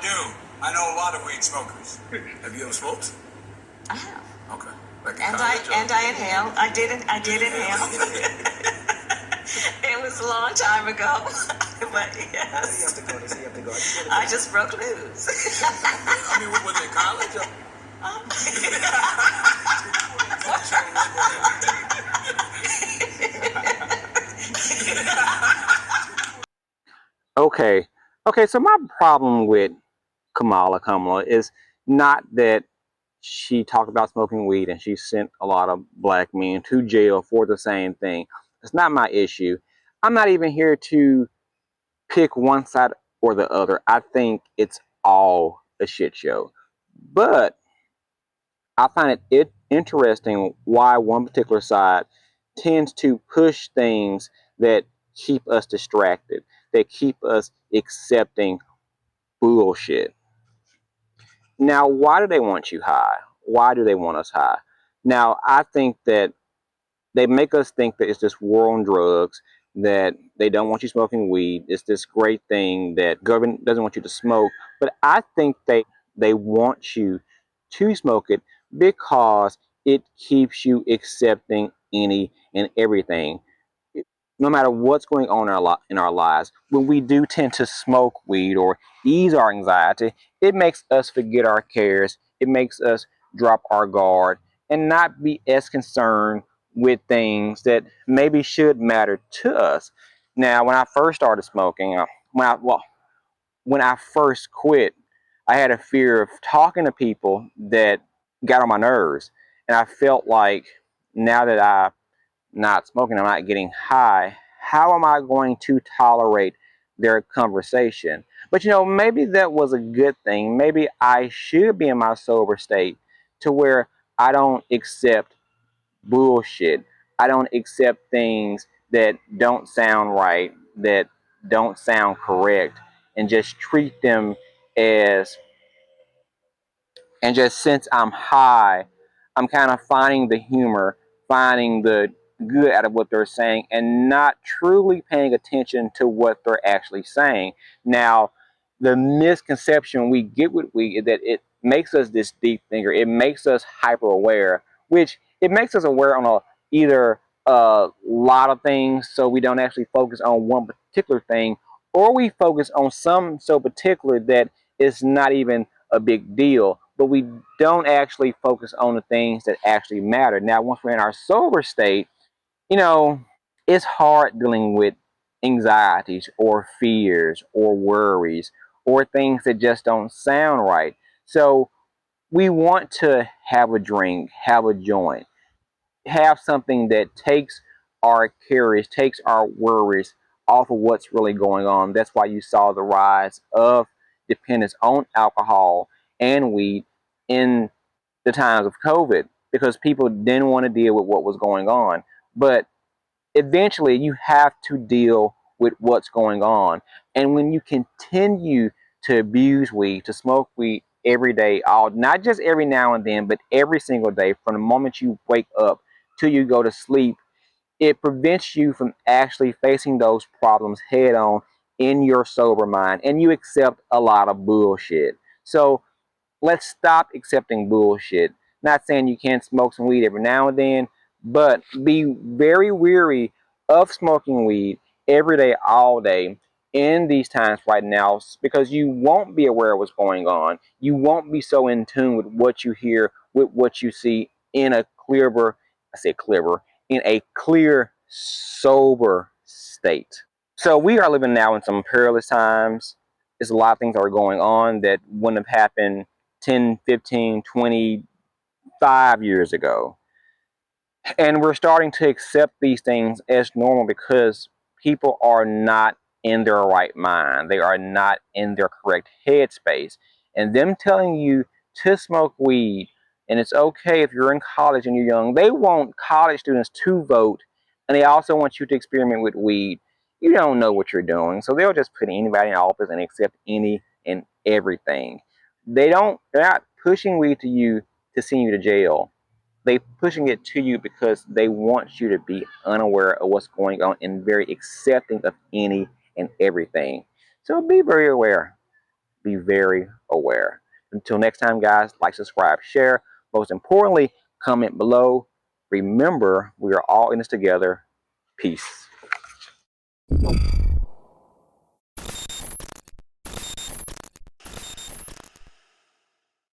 do. I know a lot of weed smokers. Have you ever smoked? I have. Okay. Like And I inhale. I did inhale. It was a long time ago, but yes. You have to go. You have to go. I just broke loose. I mean, was it in college? Okay. Okay, so my problem with Kamala is not that she talked about smoking weed and she sent a lot of black men to jail for the same thing. It's not my issue. I'm not even here to pick one side or the other. I think it's all a shit show. But I find it interesting why one particular side tends to push things that keep us distracted, that keep us accepting bullshit. Now, why do they want you high? Why do they want us high? Now, I think that they make us think that it's this war on drugs, that they don't want you smoking weed. It's this great thing that government doesn't want you to smoke. But I think they want you to smoke it because it keeps you accepting any and everything. No matter what's going on in our lives, when we do tend to smoke weed or ease our anxiety, it makes us forget our cares. It makes us drop our guard and not be as concerned with things that maybe should matter to us. Now, when I first started smoking, when I first quit, I had a fear of talking to people that got on my nerves, and I felt like now that I'm not smoking, I'm not getting high. How am I going to tolerate their conversation? But maybe that was a good thing. Maybe I should be in my sober state to where I don't accept bullshit. I don't accept things that don't sound right, that don't sound correct, and just treat them as, and just since I'm high, I'm kind of finding the humor, finding the good out of what they're saying, and not truly paying attention to what they're actually saying. Now, the misconception we get with weed is that it makes us this deep thinker. It makes us hyper aware, which it makes us aware on either a lot of things, so we don't actually focus on one particular thing, or we focus on some so particular that it's not even a big deal, but we don't actually focus on the things that actually matter. Now, once we're in our sober state, you know, it's hard dealing with anxieties or fears or worries or things that just don't sound right. So we want to have a drink, have a joint, have something that takes our cares, takes our worries off of what's really going on. That's why you saw the rise of dependence on alcohol and weed in the times of COVID, because people didn't want to deal with what was going on. But eventually, you have to deal with what's going on. And when you continue to abuse weed, to smoke weed every day, all not just every now and then, but every single day, from the moment you wake up till you go to sleep, it prevents you from actually facing those problems head on in your sober mind, and you accept a lot of bullshit. So let's stop accepting bullshit. Not saying you can't smoke some weed every now and then, but be very weary of smoking weed every day, all day, in these times right now, because you won't be aware of what's going on. You won't be so in tune with what you hear, with what you see in a clearer, I say clearer, in a clear, sober state. So we are living now in some perilous times. There's a lot of things that are going on that wouldn't have happened 10, 15, 25 years ago. And we're starting to accept these things as normal because people are not in their right mind. They are not in their correct headspace. And them telling you to smoke weed, and it's okay if you're in college and you're young, they want college students to vote, and they also want you to experiment with weed. You don't know what you're doing, so they'll just put anybody in office and accept any and everything. They're not pushing weed to you to send you to jail. They pushing it to you because they want you to be unaware of what's going on and very accepting of any and everything. So be very aware. be very aware. Until next time, guys, like, subscribe, share. Most importantly, comment below. Remember, we are all in this together. Peace.